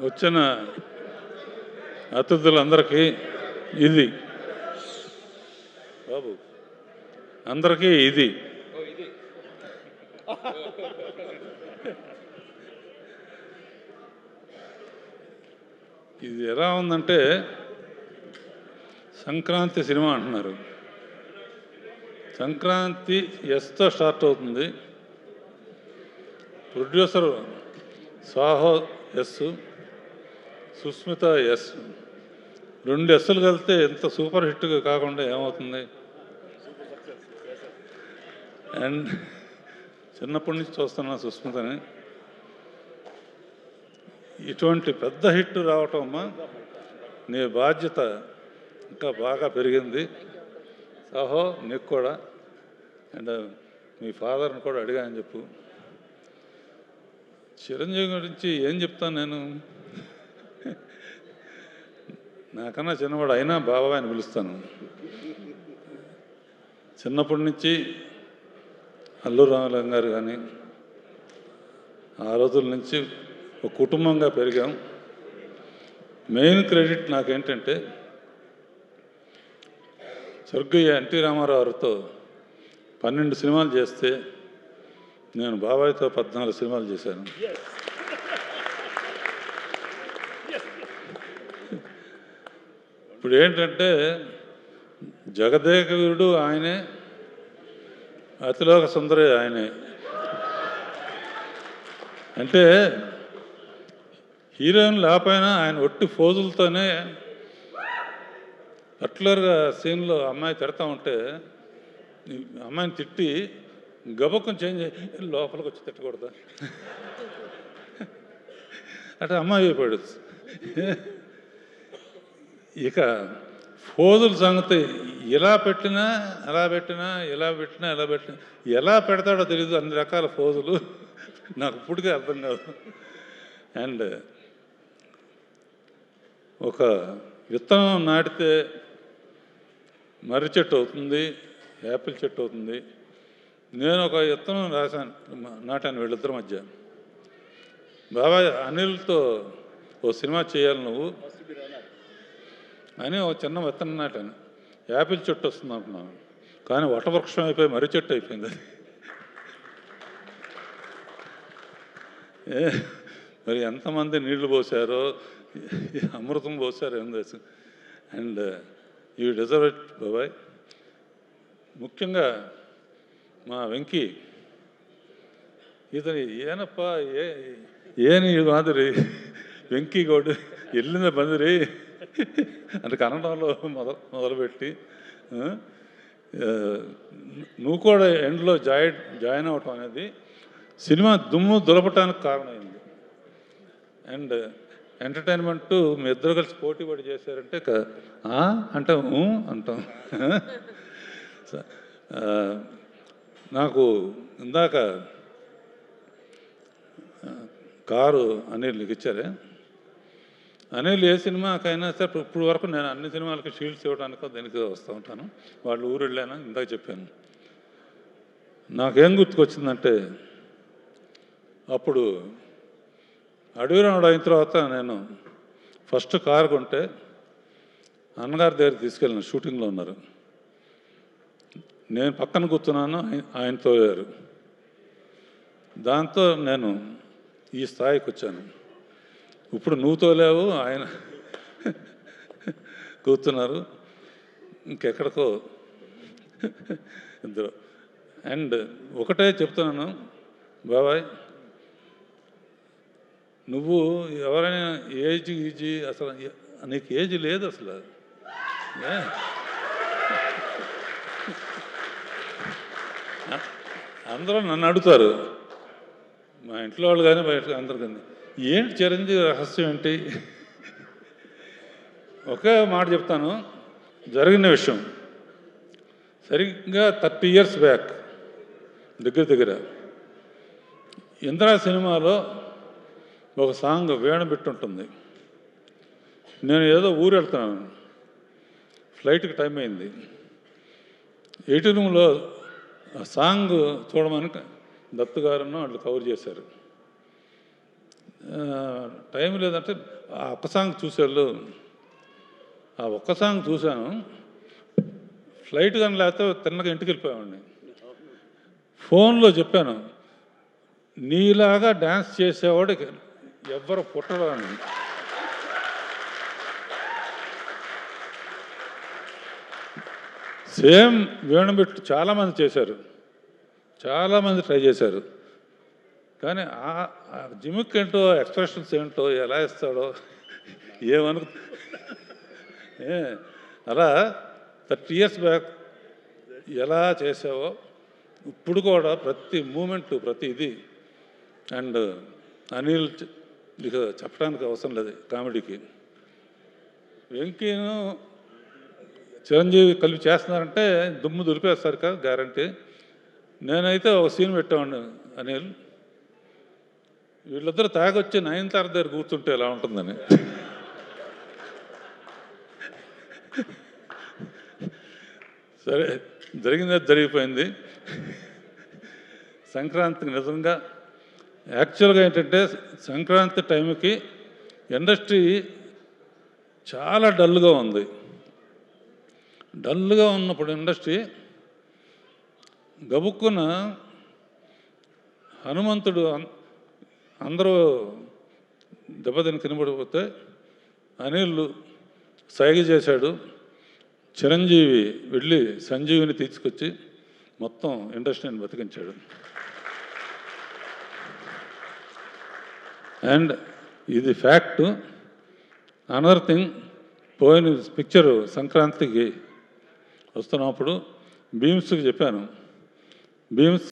వచ్చిన అతిథులందరికీ ఇది బాబు అందరికీ ఇది ఇది ఎలా ఉందంటే సంక్రాంతి సినిమా అంటున్నారు. సంక్రాంతి ఎస్తో స్టార్ట్ అవుతుంది. Producer Saaho S, Sushmita S, 2 ఎస్సులు కలిస్తే ఎంత సూపర్ హిట్గా కాకుండా ఏమవుతుంది? అండ్ చిన్నప్పటి నుంచి చూస్తున్నా సుస్మితని. ఇటువంటి పెద్ద హిట్ రావటం అమ్మా నీ బాధ్యత ఇంకా బాగా పెరిగింది. సాహో నీకు కూడా, అండ్ మీ ఫాదర్ని కూడా అడిగా అని చెప్పు. చిరంజీవి గురించి ఏం చెప్తాను నేను? నాకన్నా చిన్నవాడు అయినా బాబాయ్ అని పిలుస్తాను. చిన్నప్పటి నుంచి అల్లూరి రామలింగ గారు కానీ ఆ రోజుల నుంచి ఒక కుటుంబంగా పెరిగాం. మెయిన్ క్రెడిట్ నాకేంటంటే స్వర్గీయ ఎన్టీ రామారావు గారితో 12 సినిమాలు చేస్తే నేను బాబాయ్తో 14 సినిమాలు చేశాను. ఇప్పుడు ఏంటంటే జగదేకవీరుడు ఆయనే, అతిలోక సుందరి ఆయనే. అంటే హీరోయిన్ లేకపోయినా ఆయన ఒట్టి ఫోజులతోనే పర్టికులర్గా సీన్లో అమ్మాయి తిడతా ఉంటే అమ్మాయిని తిట్టి గబక్కం చేంజ్ అయ్యి లోపలికి వచ్చి తిట్టకూడదా అంటే అమ్మాయి అయిపోయాడు. ఇక ఫోజుల సంగతి ఇలా పెట్టినా అలా పెట్టినా, ఇలా పెట్టినా ఎలా పెట్టినా, ఎలా పెడతాడో తెలియదు. అన్ని రకాల ఫోజులు నాకు ఇప్పటికే అర్థం కాదు. అండ్ ఒక విత్తనం నాటితే మర్రి చెట్టు అవుతుంది, యాపిల్ చెట్టు అవుతుంది. నేను ఒక విత్తనం నాటాను వీళ్ళిద్దరి మధ్య. బాబాయ్ అనిల్తో ఓ సినిమా చేయాలి నువ్వు అని ఒక చిన్న విత్తనం నాటాను. యాపిల్ చెట్టు వస్తుంది అనుకున్నాను, కానీ వటవృక్షం అయిపోయి మర్రి చెట్టు అయిపోయింది. మరి ఎంతమంది నీళ్లు పోసారో, అమృతం పోసారో ఏం తెలుసు. అండ్ యూ డిజర్వ్ ఇట్ బాబాయ్. ముఖ్యంగా మా వెంకీ, ఇతని ಏನಪ್ಪಾ ಏನು ಇದು మాదిరి వెంకీ గౌడ్ ఎల్లింద బందిరి అంటే కన్నడంలో మొదలుపెట్టి నువ్వు కూడా ఎండ్లో జాయిన్ అవ్వటం అనేది సినిమా దుమ్ము దులపటానికి కారణమైంది. అండ్ ఎంటర్టైన్మెంట్ మీ ఇద్దరు కలిసి పోటీ పడి చేశారంటే అంటాం అంటాం. నాకు ఇందాక కారు అనిల్ నీకు ఇచ్చారే, అనిల్ ఏ సినిమాకైనా సరే ఇప్పుడు వరకు నేను అన్ని సినిమాలకి షీల్డ్స్ ఇవ్వడానికో దేనికి వస్తూ ఉంటాను. వాళ్ళు ఊరు వెళ్ళాను ఇందాక చెప్పాను. నాకేం గుర్తుకొచ్చిందంటే అప్పుడు అడవిరాముడు అయిన తర్వాత నేను ఫస్ట్ కారు కొంటే అన్నగారి దగ్గర తీసుకెళ్ళిన, షూటింగ్లో ఉన్నారు, నేను పక్కన కూర్చున్నాను, ఆయన తోలారు. దాంతో నేను ఈ స్థాయికి వచ్చాను. ఇప్పుడు నువ్వు తోలేవు, ఆయన కూర్చున్నారు, ఇంకెక్కడికో ఇద్దరు. అండ్ ఒకటే చెప్తున్నాను బాబాయ్, నువ్వు ఎవరైనా ఏజ్ అసలు నీకు ఏజ్ లేదు అసలు. అందరూ నన్ను అడుగుతారు, మా ఇంట్లో వాళ్ళు కానీ బయట అందరు కానీ, ఏంటి చిరంజీవి రహస్యం ఏంటి? ఒకే మాట చెప్తాను, జరిగిన విషయం. సరిగ్గా 30 years బ్యాక్ దగ్గర ఇందిరా సినిమాలో ఒక సాంగ్ వేణు పెట్టుంటుంది. నేను ఏదో ఊరు వెళ్తున్నాను, ఫ్లైట్కి టైం అయింది. 8 రూమ్లో ఆ సాంగ్ చూడమని దత్తు గారును వాళ్ళు కవర్ చేశారు. టైం లేదంటే ఆ ఒక్క సాంగ్ చూసేవాళ్ళు. ఆ ఒక్క సాంగ్ చూశాను. ఫ్లైట్ కానీ లేకపోతే తిన్నగా ఇంటికి వెళ్ళిపోయామండి. ఫోన్లో చెప్పాను, నీలాగా డ్యాన్స్ చేసేవాడికి ఎవ్వరు పుట్టరు అని. సేమ్ వేణుబెట్టు చాలామంది చేశారు, చాలామంది ట్రై చేశారు. కానీ ఆ జిమిక్ ఏంటో, ఎక్స్ప్రెషన్స్ ఏంటో, ఎలా ఇస్తాడో ఏమను. అలా 30 years బ్యాక్ ఎలా చేసావో ఇప్పుడు కూడా ప్రతి మూమెంటు, ప్రతి ఇది. అండ్ అనిల్ ఇక చెప్పడానికి అవసరం లేదు కామెడీకి. వెంకీను చిరంజీవి కలిపి చేస్తున్నారంటే దుమ్ము దులిపేస్తారు కదా, గ్యారంటీ. నేనైతే ఒక సీన్ పెట్టామండి అనిల్, వీళ్ళిద్దరు తాగొచ్చి 9th దగ్గర కూర్చుంటే ఎలా ఉంటుందని. సరే, జరిగింది జరిగిపోయింది. సంక్రాంతికి నిజంగా యాక్చువల్గా ఏంటంటే సంక్రాంతి టైంకి ఇండస్ట్రీ చాలా డల్గా ఉంది. డల్గా ఉన్నప్పుడు ఇండస్ట్రీ గబుక్కున హనుమంతుడు అందరూ దెబ్బతిని కినబడిపోతే అనిల్ సైగ చేశాడు. చిరంజీవి వెళ్ళి సంజీవిని తీసుకొచ్చి మొత్తం ఇండస్ట్రీని బతికించాడు. అండ్ ఇది ఫ్యాక్టు. అనదర్ థింగ్, పోయిన పిక్చరు సంక్రాంతికి వస్తున్నప్పుడు భీమ్స్కి చెప్పాను, భీమ్స్